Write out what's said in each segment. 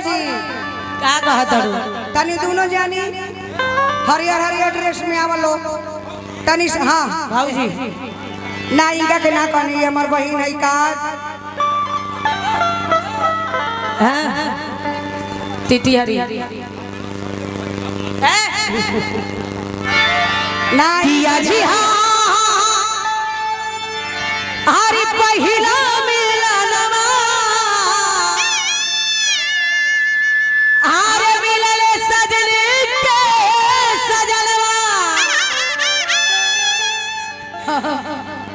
भौजी का कहत हड़ू तनी दोनों जानी हरियर हरियर ड्रेस में आवलो तनी हाँ भाऊजी ना इनका के ना कहनी हमर बहिन है का हां टीटी हरी ना किया जी हां हरी पहिला मिलनवा आरे मिलले सजनी के सजनवा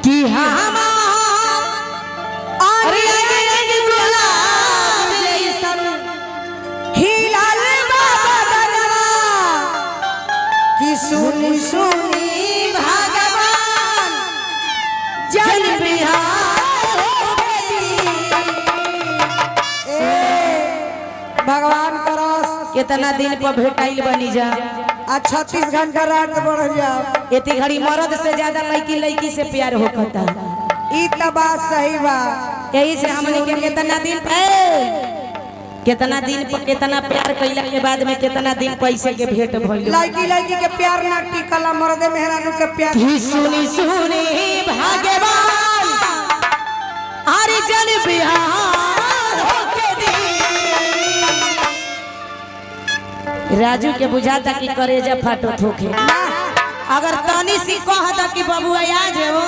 कि हम अरे गुलाब जैसन खिलाल बाबा दनवा कि सुनी सुनी भगवान जन बिहार भगवान करस कितना दिन पर भेटाइल बनी जा आ 36 घंटा रात बढ़ जाओ इतनी घड़ी मर्द से ज्यादा लड़की लड़की से प्यार होता ई त बात सही बा यही से हमने के कितना दिन पर कितना प्यार कैला के बाद में कितना दिन पैसे के भेंट भइल लड़की लड़की के प्यार ना टिकला मर्दे मेहरानू के प्यार सुनी सुनी भाग्यवान हरि जन बिहार होके दी राजू के बुझाता कि करेजा फाटो थोखे अगर तनी सी कहता कि बबुआ आ जाओ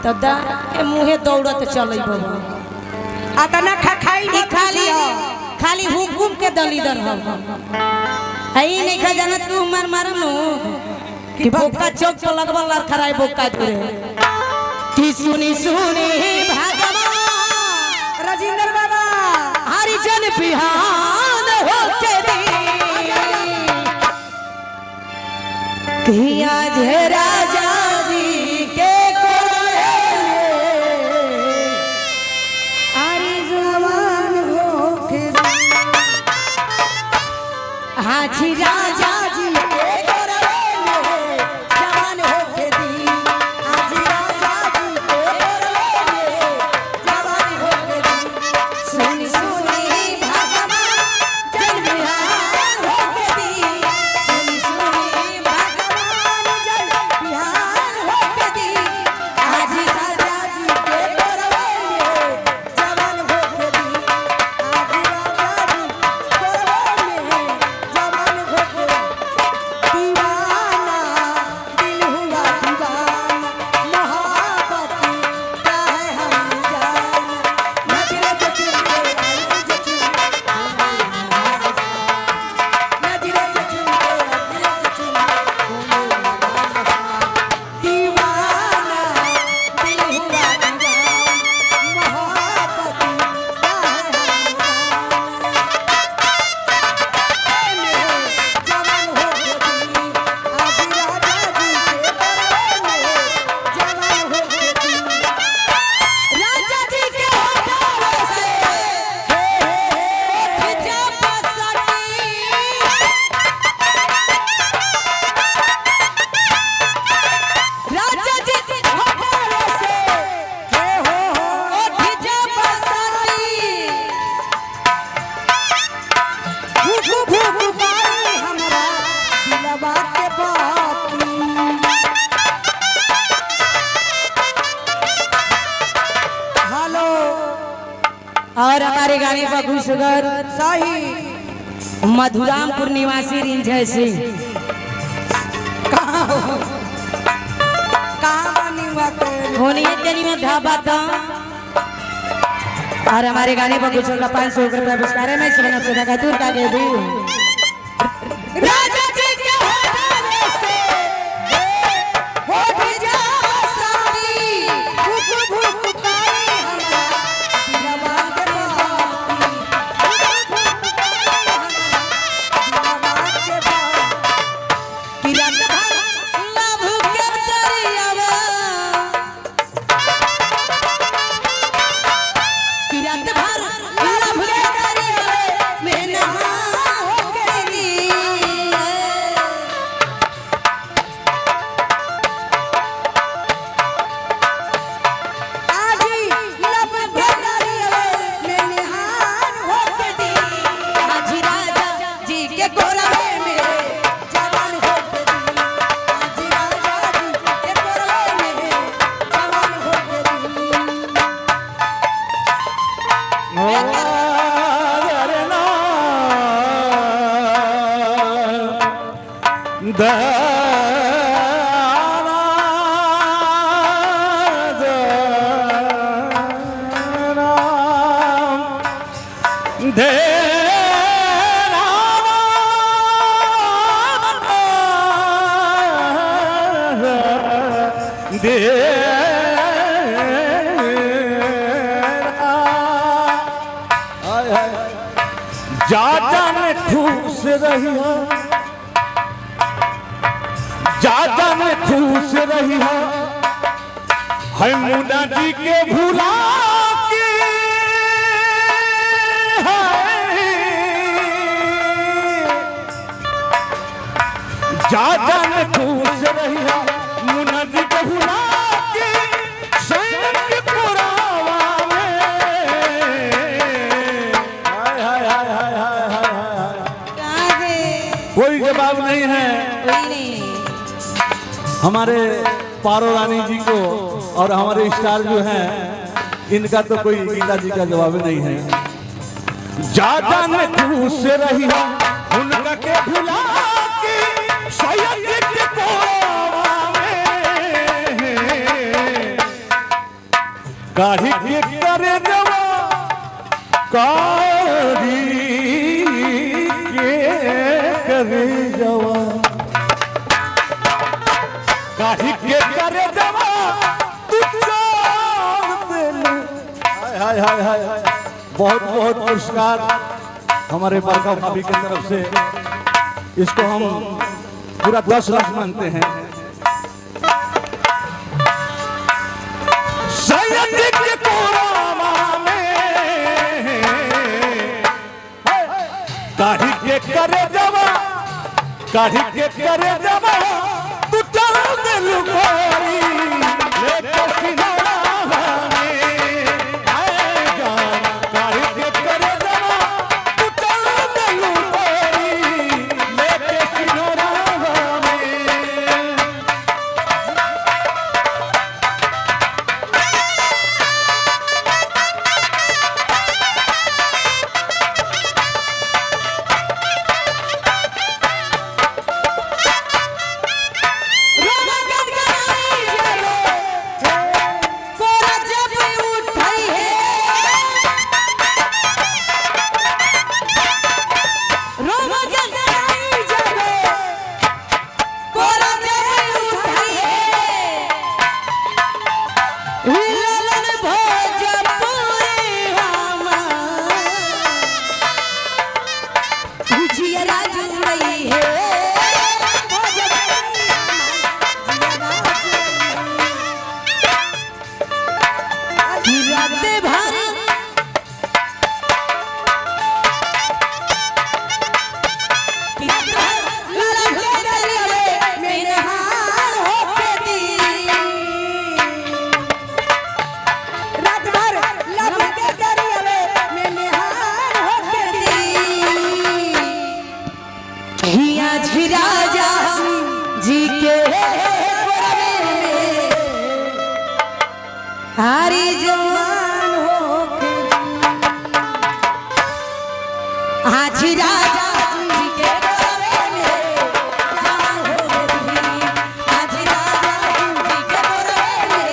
तो दा के मुंहे दौड़त चलै बबुआ अतना खाइल खाली हुकुम के दलीदर हम हई नहीं खा जाना तू मार मारनु कि बोका चौक पर लगवा लड़ खराई बोका जोरे कि सुनी सुनी भगवान राजेंद्र बाबा हरि जन बिहान होके दी किया जे राजा जी के कोरे अरे जवान होके हाथी राजा जी के कोरे जवान होके दी आज राजा जी के जवान होके दी सुनी सुनी भगवान जन बिहान होके दी सुनी सुनी भगवान जन बिहान होके दी आज राजा जी के कोरे जवान होके दी आज राजा जी जवान होके दीवाना दिल हुआ दीवाना मोहब्बत का है हम जाना नजरे से चुन के आई से चुन नजरे से चुन के आई से चुन दीवाना दिल हुआ दीवाना मोहब्बत का है हम जवान होके दी आज राजा जी के जवान होके दी राजा जी के होठों से खिंचा पसटी राजा जी के होठों से खिंचा पसटी भूख भूख पाई हमरा दिलवा के बाती हेलो और हमारे गाने पर घुसगर सही मधुरामपुर निवासी रिंजय सिंह कहाँ बनी बाते होनिए जनियो ढाबा था और हमारे गाने पर घुसगर 500 रुपये पुरस्कार है मैं सुना सुना का दूर का दे दूं राजा जी के होठों से होठ जा सारी भूख भूख पाई हमरा दिलवा के बाती दिलवा के बाती कि रात भर लभ के दरियावा कि रात भर लभ के दरियावा में नहा होके दी जा जाने खुश रही हो, जा जाने खुश रही हो, है मुन्ना जी के भूला के जा जाने खुश रही हो, मुन्ना जी के भूला के सैन के पुरावा में। हाय हाय हाय हाय हाय हाय, कोई जवाब नहीं है हमारे पारो रानी जी को, और हमारे स्टार जो हैं इनका तो कोई गीता जी का जवाब नहीं है। जा जाने खुश रही हो, उनका के भुला के सैयद के कोरावा में। काढ़ी के करे जवा, काढ़ी के करे जवा, काढ़ी के करे जवा, तू जान देलू। हाय हाय हाय हाय, बहुत बहुत पुरस्कार हमारे बरका भाभी की तरफ से, इसको हम पूरा 10 लाख मानते हैं। सैयद के कोरावा में, काढ़ी के करे जवा, काढ़ी के करे जवा, तू चल दिलू कोरी लेके सिनोरा में। आए जान काढ़ी के करे जवा, तू चल दिलू कोरी लेके सिनोरा में। हारी जवान हो के हाजी राजा जी के बोरे में जवान हो गई, हाजी राजा जी के बोरे में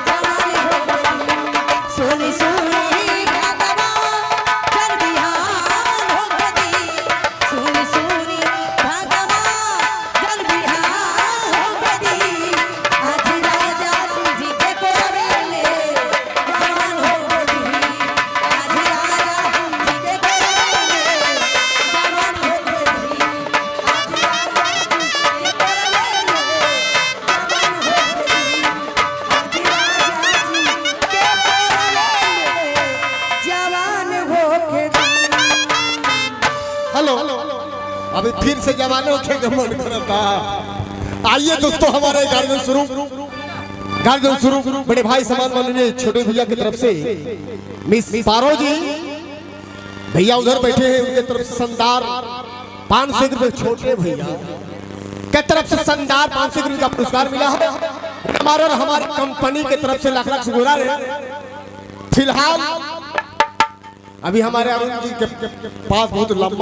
जवान हो गई। सोनी सोनी भगवा चल बिहान हो गई, सोनी सोनी भगवा चल बिहान हो गई। हाजी राजा जी के बोरे में जवान हो गई, हाजी राजा जी के बोरे में जवान हो गई, हाजी राजा जी के बोरे में जवान हो गई, हाजी राजा जी के बोरे में जवान हो गई। हेलो, अभी फिर से जवान होके का मन करता। आइए दोस्तों, हमारे गार्जियन शुरू बड़े भाई समान माननीय छोटे भैया की तरफ से मिस पारो जी भैया उधर बैठे हैं, उनके तरफ से शानदार 500 रुपए, छोटे भैया के तरफ से शानदार 500 रुपए का पुरस्कार मिला है। हमारे और हमारी कंपनी की तरफ से लाख लाख शुक्रिया है। फिलहाल अभी हमारे अरुण जी के पास बहुत लंबा